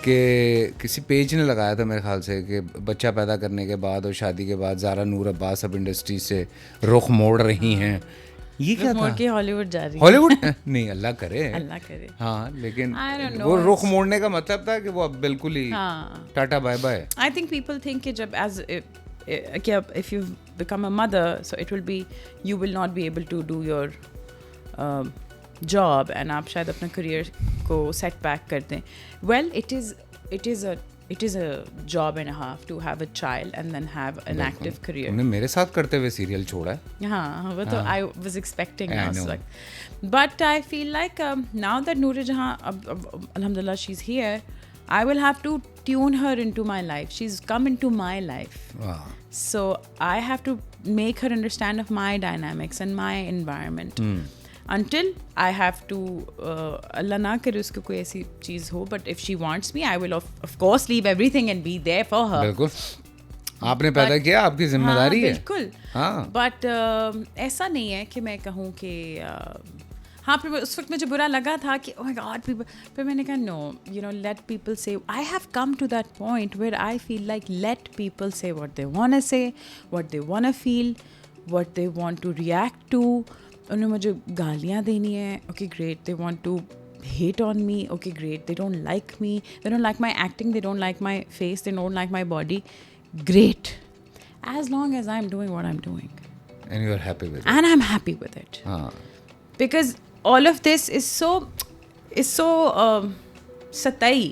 कि किसी पेज ने लगाया था मेरे ख्याल से कि बच्चा पैदा करने के बाद और शादी के बाद ज़ारा नूर अब्बास अब इंडस्ट्री से रुख मोड़ रही हैं. ये क्या था? के हॉलीवुड जा रही है. हॉलीवुड नहीं, अल्लाह करे. हाँ, लेकिन वो रुख मोड़ने का मतलब था कि वो अब बिल्कुल ही tata bye bye. I think people think कि जब age if you become a mother, so it will be, you will not be able to do your job, and आप शायद अपना career को set back कर दें. Well, it is a job and a half to have a child and then have an active career. तुमने मेरे साथ करते हुए सीरियल छोड़ा है. हाँ, वो तो I was expecting. I was like, but I feel like now that Noor Jahan, alhamdulillah, she's here, I will have to tune her into my life. She's come into my life. Wow. So I have to make her understand of my dynamics and my environment. Until I have to, Allah na kare usko koi aisi cheez ho, but if she wants me, I will of course leave everything and be there for her. बिल्कुल. आपने पैदा किया, आपकी जिम्मेदारी है. बिल्कुल. हाँ. But ऐसा नहीं है कि मैं कहूँ कि हाँ, फिर उस वक्त मुझे बुरा लगा था कि ओह माय गॉड पीपल, फिर मैंने कहा no, you know, let people say. I have come to that point where I feel like let people say what they want to say, what they want to feel, what they want to react to. उन्हें मुझे गालियाँ देनी है, okay great. They want to hate on me, okay great. They don't like me, they don't like my acting, they don't like my face, they don't like my body, great, as long as I'm doing what I'm doing And you are happy with it. and I'm happy with it. Because all of this is so सताई,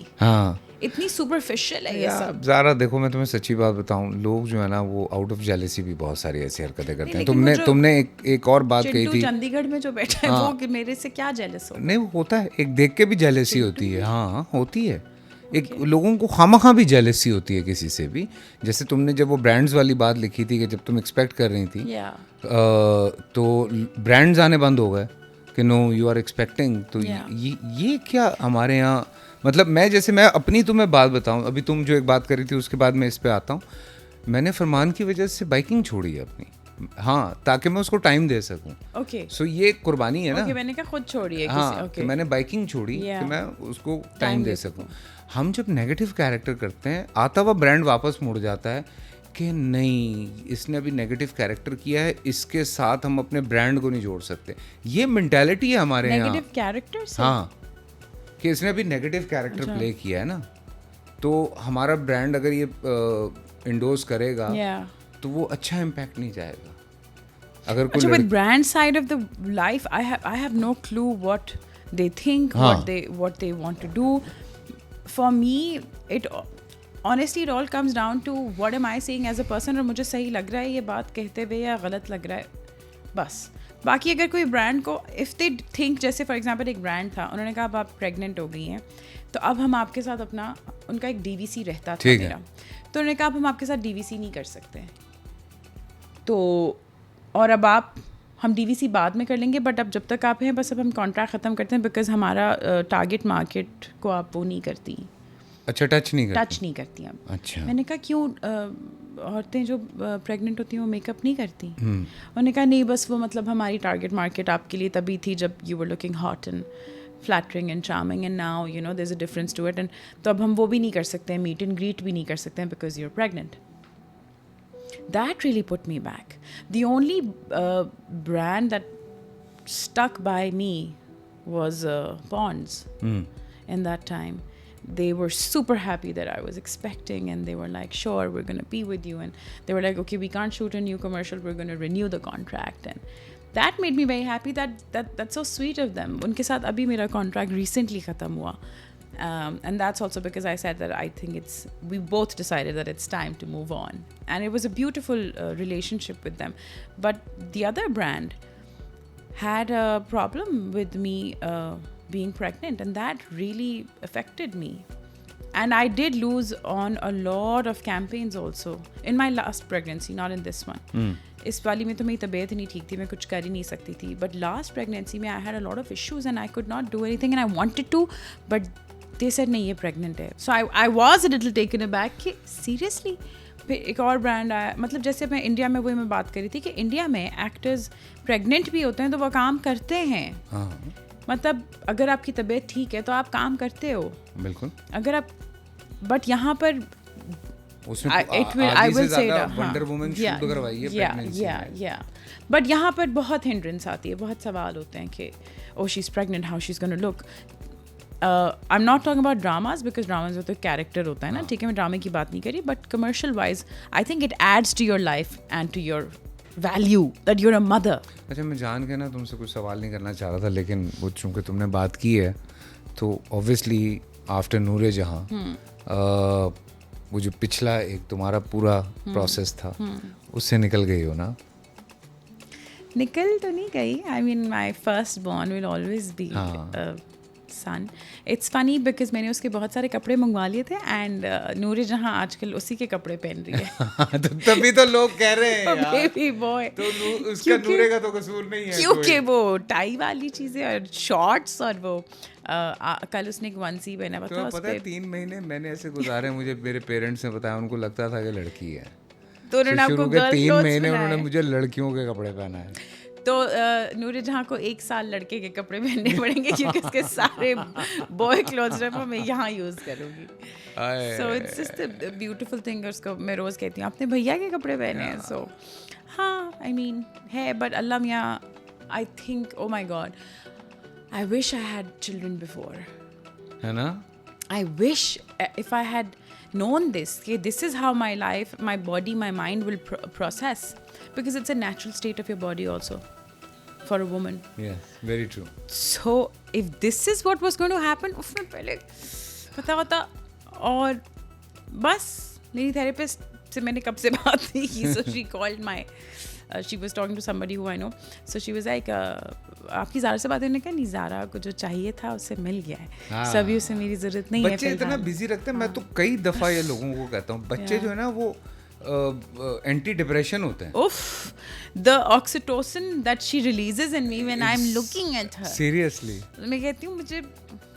इतनी superficial है ये सब. ज़ारा देखो, मैं तुम्हें सच्ची बात बताऊं, लोग जो है ना वो आउट ऑफ जेलेसी भी बहुत सारी ऐसी हरकतें करते हैं. तुमने एक और बात कही थी, चंडीगढ़ में जो बैठा है वो कि मेरे से क्या जेलस हो. नहीं वो होता है, एक देख के भी जेलेसी होती है. हाँ होती है. एक लोगों को खामखा भी जेलेसी होती है किसी से भी. जैसे तुमने जब वो ब्रांड्स वाली बात लिखी थी कि जब तुम एक्सपेक्ट कर रही थी तो ब्रांड्स आने बंद हो गए कि नो यू आर एक्सपेक्टिंग. तो ये क्या हमारे यहाँ, मतलब मैं अपनी तुम्हें बात बताऊं, अभी तुम जो एक बात कर रही थी उसके बाद मैं इस पे आता हूँ. मैंने फरमान की वजह से बाइकिंग छोड़ी है अपनी, हाँ, ताकि मैं उसको टाइम दे सकूं. ओके सो ये कुर्बानी है ना. मैंने कहा खुद छोड़ी है. हाँ, कि मैंने बाइकिंग छोड़ी कि मैं उसको टाइम दे सकूं. हम जब नेगेटिव कैरेक्टर करते हैं, आता हुआ ब्रांड वापस मुड़ जाता है कि नहीं, इसने अभी नेगेटिव कैरेक्टर किया है, इसके साथ हम अपने ब्रांड को नहीं जोड़ सकते. ये मेंटालिटी है हमारे यहाँ. नेगेटिव कैरेक्टर्स, हाँ, कि इसने अभी नेगेटिव कैरेक्टर प्ले किया है ना, तो हमारा ब्रांड अगर ये इंडोर्स करेगा तो वो अच्छा इम्पैक्ट नहीं जाएगा. अगर कोई अच्छा, with brand side of the life, I have no clue what they think, what they want to do. For me, honestly it all comes down to what am I saying as a person, और मुझे सही लग रहा है ये बात कहते हुए या गलत लग रहा है, बस. बाकी अगर कोई ब्रांड को इफ़ दे थिंक, जैसे फॉर एग्जांपल एक ब्रांड था, उन्होंने कहा अब आप प्रेग्नेंट हो गई हैं तो अब हम आपके साथ अपना, उनका एक डीवीसी रहता था मेरा, तो उन्होंने कहा अब हम आपके साथ डीवीसी नहीं कर सकते, तो और अब हम डीवीसी बाद में कर लेंगे, बट अब जब तक आप हैं बस अब हम कॉन्ट्रैक्ट ख़त्म करते हैं, बिकॉज हमारा टारगेट मार्केट को आप वो नहीं करती. अच्छा, टच नहीं करती अब. अच्छा. मैंने कहा क्यों, औरतें जो प्रेग्नेंट होती हैं वो मेकअप नहीं करती. उन्होंने कहा नहीं, बस वो मतलब हमारी टारगेट मार्केट आपके लिए तभी थी जब you were looking hot and flattering and charming, and now you know there is a difference to it, and तो अब हम वो भी नहीं कर सकते हैं, मीट एंड ग्रीट भी नहीं कर सकते हैं because you are pregnant. That really put me back. The only brand that stuck by me was Pond's in that time. They were super happy that I was expecting, and they were like, sure, we're going to be with you. And they were like, okay, we can't shoot a new commercial, we're going to renew the contract. And that made me very happy. That's so sweet of them. Unke saath abhi mera contract recently khatam hua. And that's also because I said that I think we both decided that it's time to move on. And it was a beautiful relationship with them. But the other brand had a problem with me being pregnant, and that really affected me. And I did lose on a lot of campaigns also in my last pregnancy, not in this one. इस वाली में तो मेरी तबीयत नहीं ठीक थी, मैं कुछ कर ही नहीं सकती थी. But last pregnancy में I had a lot of issues and I could not do anything, and I wanted to, but they said नहीं, ये pregnant है. So I was a little taken aback कि seriously. फिर एक और ब्रांड आया, मतलब जैसे मैं इंडिया में वही मैं बात कर रही थी कि इंडिया में एक्टर्स प्रेग्नेंट भी होते हैं तो वो काम करते हैं. मतलब अगर आपकी तबीयत ठीक है तो आप काम करते हो, बिल्कुल. अगर आप, बट यहाँ पर बट यहाँ पर बहुत हिंड्रेंस आती है, बहुत सवाल होते हैं कि oh she is pregnant, how she is gonna look. I am not talking about dramas, because dramas में तो कैरेक्टर होता है ना, ठीक है, मैं ड्रामे की बात नहीं करी, but commercial wise I think it adds to your life and to your value that you're a mother. अच्छा, मैं जान के ना तुमसे कुछ सवाल नहीं करना चाह रहा था, लेकिन वो चूँकि तुमने बात की है तो ऑब्वियसली आफ्टर नूरे जहाँ वो जो पिछला एक तुम्हारा पूरा प्रोसेस था उससे निकल गई हो ना? निकल तो नहीं गई. I mean my first born will always be son. It's funny because मैंने उसके बहुत सारे कपड़े मंगवा लिए थे, एंड नूरे जहाँ आजकल उसी के कपड़े पहन रही है. तो तभी तो लोग कह रहे हैं यार, बेबी बॉय, तो उसका नूरे का तो कसूर नहीं है, क्योंकि वो टाई वाली चीज़ें और शॉर्ट्स, और वो कल उसने एक वंसी पहना था. तो पता है 3 महीने मैंने ऐसे गुजारे, मुझे मेरे पेरेंट्स ने बताया, उनको लगता था कि लड़की है, तो उन्होंने आपको 3 महीने उन्होंने मुझे लड़कियों के कपड़े पहनाए. तो नूर जहाँ को 1 साल लड़के के कपड़े पहनने पड़ेंगे क्योंकि उसके सारे बॉय क्लोथ्स जो मैं यहाँ यूज़ करूँगी. So it's just a beautiful thing. उसको मैं रोज़ कहती हूँ अपने भैया के कपड़े पहने हैं. सो हाँ, आई मीन है, बट अल्लाह मियाँ, I think, oh my God, I wish I had children before. है ना? I wish if I had known this, okay, this is how my life, my body, my mind will process, because it's a natural state of your body also for a woman. Yes, very true. So if this is what was going to happen, उसमें पहले पता होता. और बस मेरी थेरेपिस्ट से मैंने कब से बात नहीं की. So she called my she was talking to somebody who I know. So she was like, आपकी ज़ारा से बात होने का नहीं, ज़ारा को जो चाहिए था उससे मिल गया है. सभी उसे मेरी ज़रूरत नहीं है. बच्चे इतना बिजी रखते हैं. मैं तो कई दफ़ा ये लोगों को कहता हूँ, बच्चे जो है ना वो एंटी डिप्रेशन होते हैं. Oof, the oxytocin that she releases in me when I'm looking at her. Seriously. मैं कहती हूँ मुझे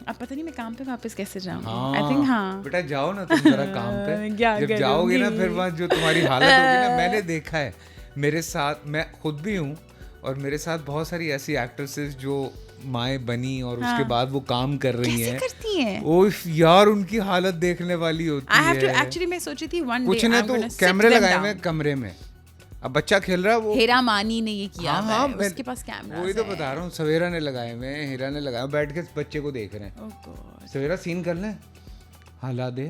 अब पता नहीं मैं काम पे वापस कैसे जाऊँ. I think हाँ. बेटा जाओ ना तुम जरा काम पे. जब जाओगे ना फिर वहाँ जो तुम्हारी हालत होगी ना, मैंने देखा है मेरे साथ, मैं खुद भी हूँ और मेरे साथ बहुत सारी ऐसी एक्ट्रेसेस जो माएँ बनी और उसके बाद वो काम कर रही हैं. कैसे करती हैं? ओह यार, उनकी हालत देखने वाली होती है. I have to actually, मैं सोची थी one day कुछ ना तो कैमरे लगाए हुए कमरे में, अब बच्चा खेल रहा है. वो हीरा मानी ने ये किया. हाँ, उसके पास कैमरा. वही तो बता रहा हूँ. सवेरा ने लगाए हुए, हीरा ने लगाए, बैठ के बच्चे को देख रहे हैं. सवेरा सीन कर ले, हाला दे.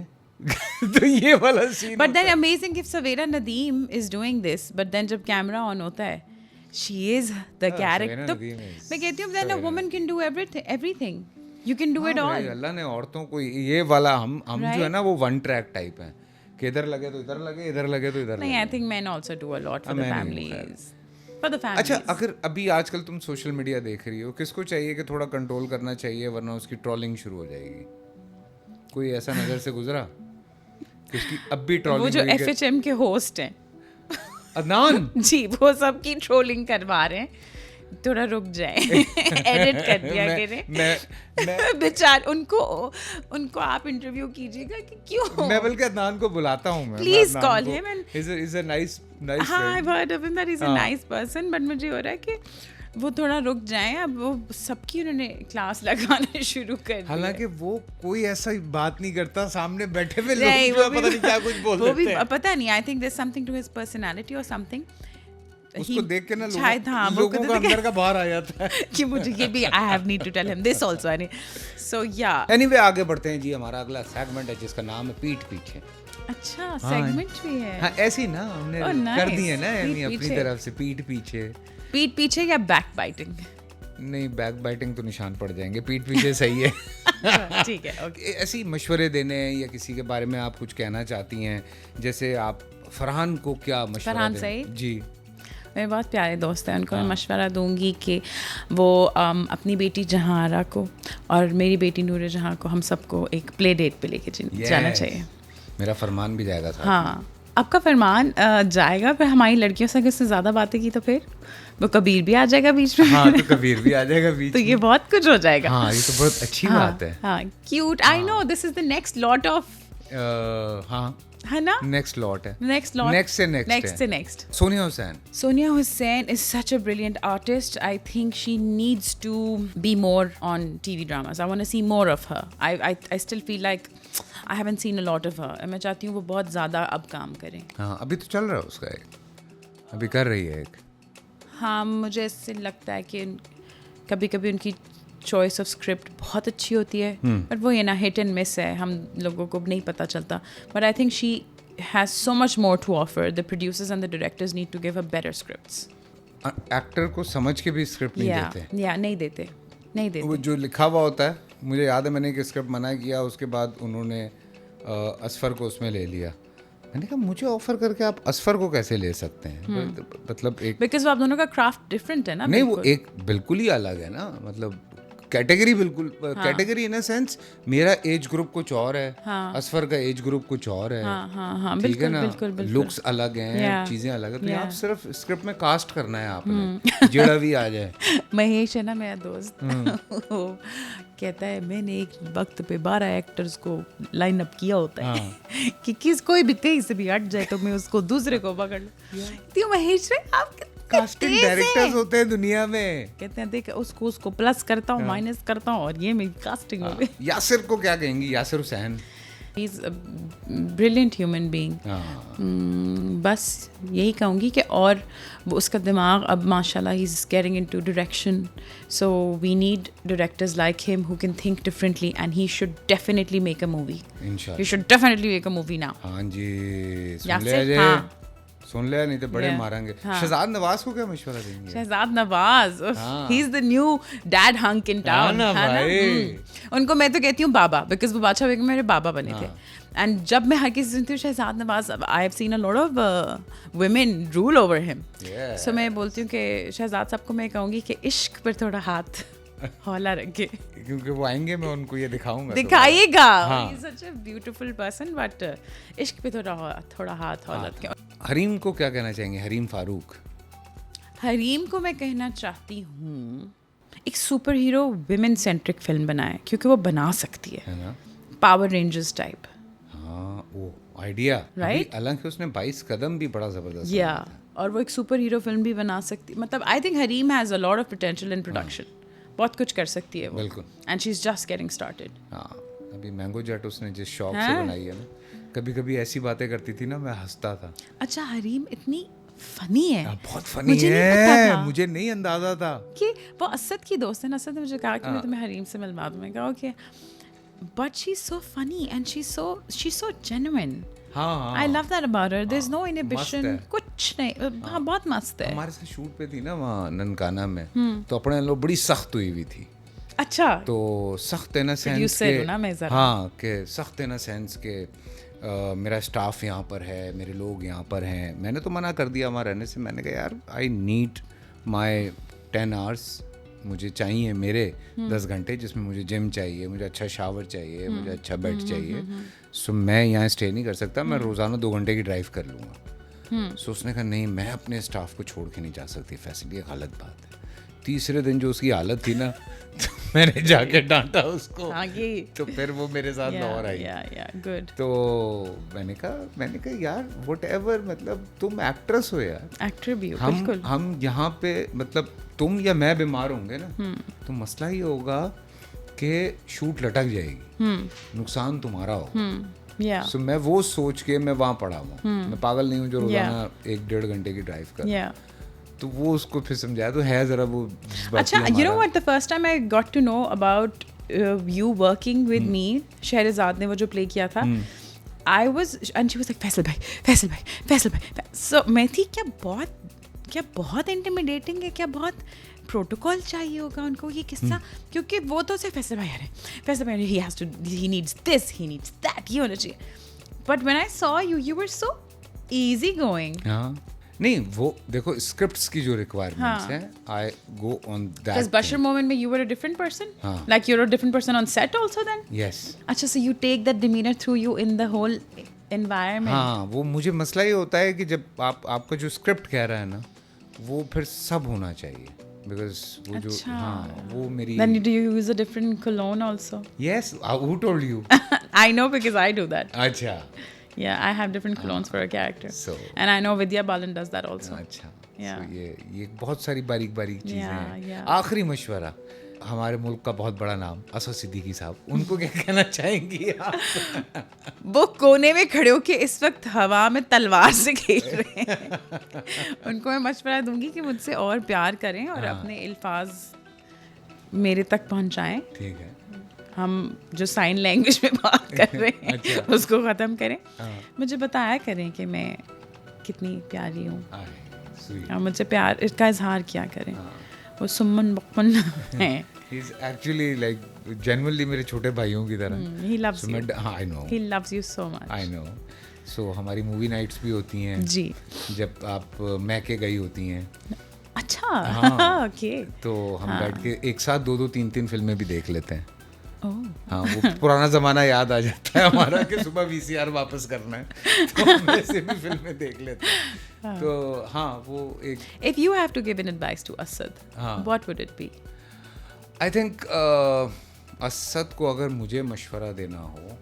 तो ये वाला scene. But then amazing if Savera Nadeem is doing this, but then जब कैमरा ऑन होता है, she is the character. मैं कहती हूँ then a woman can do everything. You can do it all. अल्लाह ने औरतों को ये वाला, हम जो है ना वो वन ट्रैक टाइप है कि इधर लगे तो इधर लगे, इधर लगे तो इधर लगे. नहीं, I think men also do a lot for the families. For the families. अच्छा, अगर अभी आजकल तुम सोशल मीडिया देख रही हो, किसको चाहिए कि थोड़ा कंट्रोल करना चाहिए वरना उसकी ट्रोलिंग शुरू हो जाएगी? कोई ऐसा नजर से गुजरा? किसकी अब भी ट्रोलिंग? वो जो FHM के होस्ट हैं अदनान जी, वो सबकी ट्रोलिंग करवा रहे हैं. थोड़ा रुक जाए. एडिट कर दिया मैं बेचार उनको आप इंटरव्यू कीजिएगा कि क्यों. मैं बल्कि अदनान को बुलाता हूँ. मैं please call him. He's a nice हाँ, I've heard of him that he's a nice person, but मुझे हो रहा है कि वो थोड़ा रुक जाएं. अब वो सबकी उन्होंने क्लास लगाना शुरू कर दिया. हालांकि वो कोई ऐसा बात नहीं करता, सामने बैठे हुए लोग जो पता नहीं क्या कुछ बोल देते हैं. वो भी पता नहीं. I think there something to his personality और समथिंग. उसको देख के ना लोगों का अंदर का बाहर आ जाता है कि मुझे ये भी I have need to tell him this also. So yeah anyway आगे बढ़ते हैं जी. हमारा अगला सेगमेंट है जिसका नाम है पीठ पीछे. अच्छा, सेगमेंट भी है. हाँ, ऐसी ना हमने कर दी है ना अपनी तरफ से. पीठ पीछे या बैक बाइटिंग? नहीं, बैक बाइटिंग तो निशान पड़ जाएंगे. पीठ पीछे सही है. ठीक है, ओके. ऐसी मशवरे देने या किसी के बारे में आप कुछ कहना चाहती हैं, जैसे आप फरहान को क्या मशवरा दें? जी, मेरे बहुत प्यारे दोस्त हैं, उनको मैं मशवरा दूंगी कि वो अपनी बेटी जहांरा को और मेरी बेटी नूर जहां को, हम सबको एक प्ले डेट पे लेके जाना चाहिए. मेरा फरमान भी जाएगा साथ. हाँ, आपका फरमान जाएगा, पर हमारी लड़कियों से अगर उससे ज़्यादा बातें की तो फिर वो कबीर भी आ जाएगा बीच में. हाँ, तो कबीर भी आ जाएगा बीच में. तो ये बहुत कुछ हो जाएगा. हाँ, ये तो बहुत अच्छी बात है. हाँ, cute. I know this is the next lot of. हाँ, है ना, नेक्स्ट लॉट है. नेक्स्ट से next. Sonia Hussain is such a brilliant artist. I think she needs to be more on TV dramas. I want to see more of her. I still feel like I haven't seen a lot of her. मैं चाहती हूँ वो बहुत ज़्यादा अब काम करें. हाँ, अभी तो चल रहा है उसका एक, अभी कर रही है एक. हाँ, मुझे इससे लगता है कि कभी कभी उनकी चॉइस ऑफ स्क्रिप्ट बहुत अच्छी होती है, बट वो ये ना हिट एंड मिस है, हम लोगों को नहीं पता चलता. But I think she has so much more to offer. The producers and the directors need to give her better scripts. Actor को समझ के भी स्क्रिप्ट नहीं देते. नहीं देते. वो जो लिखा हुआ होता है, मुझे याद है मैंने एक स्क्रिप्ट मना किया, उसके बाद उन्होंने असफर को उसमें ले लिया. मैंने कहा मुझे ऑफर करके आप असफर को कैसे ले सकते हैं? मतलब एक, बिकॉज आप दोनों का क्राफ्ट डिफरेंट है ना. नहीं, वो एक बिल्कुल ही अलग है ना, मतलब कैटेगरी बिल्कुल. कैटेगरी इन अ सेंस मेरा एज ग्रुप कुछ और है. हाँ. असफर का एज ग्रुप कुछ और है. हाँ, ठीक है ना, लुक्स अलग हैं, चीजें अलग हैं. तो आप सिर्फ स्क्रिप्ट में कास्ट करना है आपने, जेड़ा भी आ जाए. महेश है ना मेरा दोस्त, वो कहता है मैंने एक वक्त पे 12 एक्टर्स को लाइन अप किया होता है कि कोई भी कहीं से भी हट जाए तो मैं उसको दूसरे को पकड़ लूं. महेश आप कास्टिंग डायरेक्टर्स होते हैं दुनिया में। कहते हैं देख उसको प्लस करता हूँ माइनस करता हूँ और ये मेरी कास्टिंग हो गई। यासिर को क्या कहेंगी? Yasir Hussain he is a brilliant human being. बस यही कहूँगी कि और वो उसका दिमाग अब माशाल्लाह ही is getting into direction, so we need directors like him who can think differently and he should definitely make a movie. इंशाल्लाह he should definitely make a movie now. हाँ जी, सुन यासिर, लिया जे, हाँ। सुन लिया, नहीं तो बड़े Yeah. मारेंगे। हाँ। शहजाद नवाज को क्या मशवरा देंगे? शहजाद नवाज, हाँ। He is the new dad hunk in town. ना भाई। उनको मैं तो कहती हूँ बाबा, बिकॉज वो बादशाह बेगम मेरे बाबा बने थे। एंड जब मैं हर किसी से सुनती हूँ Shahzad Nawaz, I have seen a lot of women rule over him. So मैं बोलती हूँ कि शहजाद साहब को मैं कहूँगी कि इश्क पर थोड़ा हाथ हौला रखे, क्योंकि वो आएंगे, मैं उनको ये दिखाऊंगा। दिखाइएगा। हाँ। He is such a beautiful person, but इश्क पे थोड़ा हाथ हौला रखे। हरीम को क्या कहना चाहेंगे? हरीम फारूक। हरीम को मैं कहना चाहती हूँ एक super hero women centric film बनाए, क्योंकि वो बना सकती है ना? Power rangers type. हाँ, वो आइडिया Right? हालांकि उसने 22 कदम भी बड़ा जबरदस्त या और वो एक सुपर हीरो फिल्म भी बना सकती, मतलब I think Hareem has a lot of potential in production. बहुत कुछ कर सकती है वो, बिल्कुल। And she is just getting started. हाँ, अभी मैंगो जट उसने जिस शौक से हाँ? बनाई है ना, कभी कभी ऐसी बातें करती थी ना, मैं हंसता था। अच्छा, हरीम इतनी फनी है। बहुत फनी मुझे नहीं पता है, था मुझे नहीं अंदाजा था कि वो असद की दोस्त है। असद ने मुझे कहा कि मैं तुम्हें हरीम से मिलवा दूँ। मैं कहा okay, but she is so funny and she is so genuine. हाँ, I love that about her. There is no मस्त इनहिबिशन, है। कुछ नहीं। हाँ, बहुत मस्त है। हमारे साथ शूट पे थी ना वहाँ ननकाना में, तो अपने लोग बड़ी सख्त हुई हुई थी। अच्छा, तो सख्त इन सेंस Producer हूँ ना मैं के, ज़रा। हाँ, के सख्त इन सेंस के मेरा स्टाफ यहाँ पर है, मेरे लोग यहाँ पर हैं। मैंने तो मना कर दिया वहाँ रहने से। मैंने कहा यार आई नीड माई 10 आवर्स, मुझे चाहिए मेरे 10 घंटे, जिसमें मुझे जिम चाहिए, मुझे अच्छा शावर चाहिए, मुझे अच्छा बेड चाहिए। सो मैं यहाँ स्टे नहीं कर सकता, मैं रोज़ाना 2 घंटे की ड्राइव कर लूँगा। सो उसने कहा नहीं, मैं अपने स्टाफ को छोड़ के नहीं जा सकती, फैसिलिटी। ये गलत बात है। तीसरे दिन जो उसकी हालत थी ना, तो मैंने जाके डांटा उसको। आगे तो फिर वो मेरे साथ लाहौर आई। गुड। तो मैंने कहा यार व्हाटएवर, मतलब तुम एक्ट्रेस हो यार, एक्टर भी हो, बिल्कुल। हम यहाँ पे, मतलब तुम या मैं बीमार होंगे ना, तो मसला ये होगा कि शूट लटक जाएगी, नुकसान तुम्हारा होगा। या सो मैं वो सोच के मैं वहाँ पड़ा हुआ, मैं पागल नहीं हूँ जो रोजाना 1-1.5 घंटे की ड्राइव कर। या तो वो उसको फिर समझाया, तो है जरा वो जज्बाती अच्छा, यू नो हमारा। What, the first time I got to know about you working with me, Shahrzad ने वो जो प्ले किया था, I was and she was like Faisal भाई। सो मैं थी क्या बहुत इंटिमिडेटिंग है, क्या बहुत प्रोटोकॉल चाहिए होगा उनको ये किस्सा, क्योंकि वो तो सिर्फ फैसल भाई ही needs this, he needs that, ये होना चाहिए। But when I saw you were so easy going. हाँ, नहीं वो देखो स्क्रिप्ट्स की जो रिक्वायरमेंट्स हैं, I go on that. Because Bashar moment में you were a different person? हाँ. Like you're a different person on set also then? Yes. अच्छा, so you take that demeanor through you in the whole environment? हाँ, वो मुझे मसला ये होता है कि जब आपका जो स्क्रिप्ट कह रहा है ना, वो फिर सब होना चाहिए, बिकॉज वो जो, अच्छा. हाँ, वो मेरी। Then do you use a different cologne also? Yes, who told you? I know because I do that. अच्छा Yeah, I have different colognes for a character. So- And I know Vidya Balan does that also. अच्छा। Yeah. So ये बहुत सारी बारीक चीजें हैं। yeah. आखिरी मशवरा, हमारे मुल्क का बहुत बड़ा नाम असद सिद्दीकी साहब, उनको क्या कहना चाहेंगी आप? वो कोने में खड़े होके इस वक्त हवा में तलवार से खेल रहे हैं। उनको मैं मशवरा दूंगी कि मुझसे और प्यार करें और अपने अल्फाज मेरे तक पहुंचाएं। ठीक है। हम जो साइन लैंग्वेज में बात कर रहे हैं अच्छा। उसको ख़त्म करें। हाँ। मुझे बताया करें कि मैं कितनी प्यारी हूँ आए, sweet. और मुझसे प्यार इसका इजहार किया करें। वो सुमन बकमन है। He's actually like genuinely मेरे छोटे भाइयों की तरह। He loves you. हाँ, I know. He loves you so much. I know. So हमारी मूवी नाइट्स भी होती हैं। जी। जब आप मैके गई होती हैं, अच्छा। हाँ। ओके। तो हम बैठ के एक साथ 2-2 3-3 फिल्में भी देख लेते हैं। ओह। हाँ, वो पुराना ज़माना याद आ जाता है हमारा कि सुबह VCR वापस करना है, तो हम ऐसे भी फिल्में देख लेते हैं। तो हाँ, वो एक If you have to give an advice to Asad, हाँ। what would it be? I think Asad को अगर मुझे मशवरा देना हो,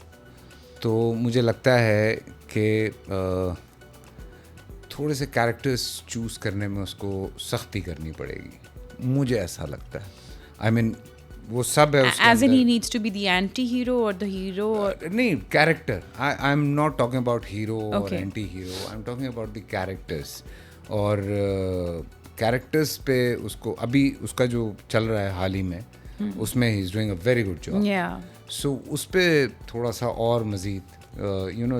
तो मुझे लगता है कि थोड़े से कैरेक्टर्स चूज़ करने में उसको सख्ती करनी पड़ेगी, मुझे ऐसा लगता है। आई मीन वो सब है उसके As in, अंदर। he needs to be the anti-hero or the hero or... नहीं, character, I am not talking about hero और Okay. Anti hero, I am talking about the characters. और कैरेक्टर्स पे उसको अभी उसका जो चल रहा है हाल ही में, उसमें he is doing a very good job. Yeah. सो उस पर थोड़ा सा और मज़ीद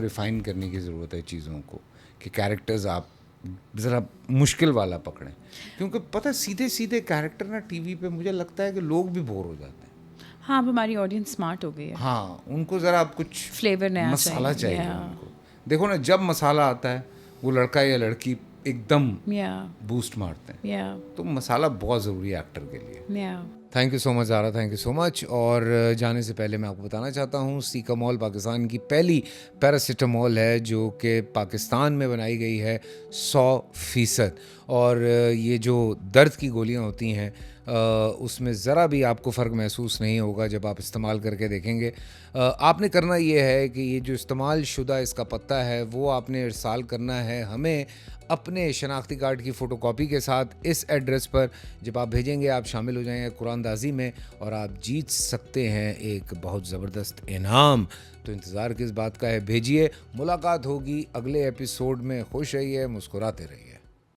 रिफ़ाइन करने की ज़रूरत है चीज़ों को, कि कैरेक्टर्स आप ज़रा मुश्किल वाला पकड़ें, क्योंकि पता है सीधे सीधे कैरेक्टर ना टीवी पे मुझे लगता है कि लोग भी बोर हो जाते हैं। हाँ, अब हमारी ऑडियंस स्मार्ट हो गई है। हाँ, उनको ज़रा आप कुछ फ्लेवर नया मसाला चाहिए Yeah. उनको। देखो ना, जब मसाला आता है वो लड़का या लड़की एकदम Yeah. बूस्ट मारते हैं, Yeah. तो मसाला बहुत ज़रूरी है एक्टर के लिए। Yeah. Thank you so much Zara, thank you so much. और जाने से पहले मैं आपको बताना चाहता हूँ, सीकामॉल पाकिस्तान की पहली पैरासीटामॉल है जो कि पाकिस्तान में बनाई गई है 100%। और ये जो दर्द की गोलियाँ होती हैं उसमें ज़रा भी आपको फ़र्क महसूस नहीं होगा जब आप इस्तेमाल करके देखेंगे। आपने करना ये है कि ये जो इस्तेमाल शुदा इसका पत्ता है वो आपने इरसाल करना है हमें अपने शनाख्ती कार्ड की फ़ोटोकॉपी के साथ इस एड्रेस पर। जब आप भेजेंगे आप शामिल हो जाएंगे कुरानदाजी में और आप जीत सकते हैं एक बहुत ज़बरदस्त इनाम। तो इंतज़ार किस बात का है, भेजिए। मुलाकात होगी अगले एपिसोड में। खुश रहिए, मुस्कुराते रहिए।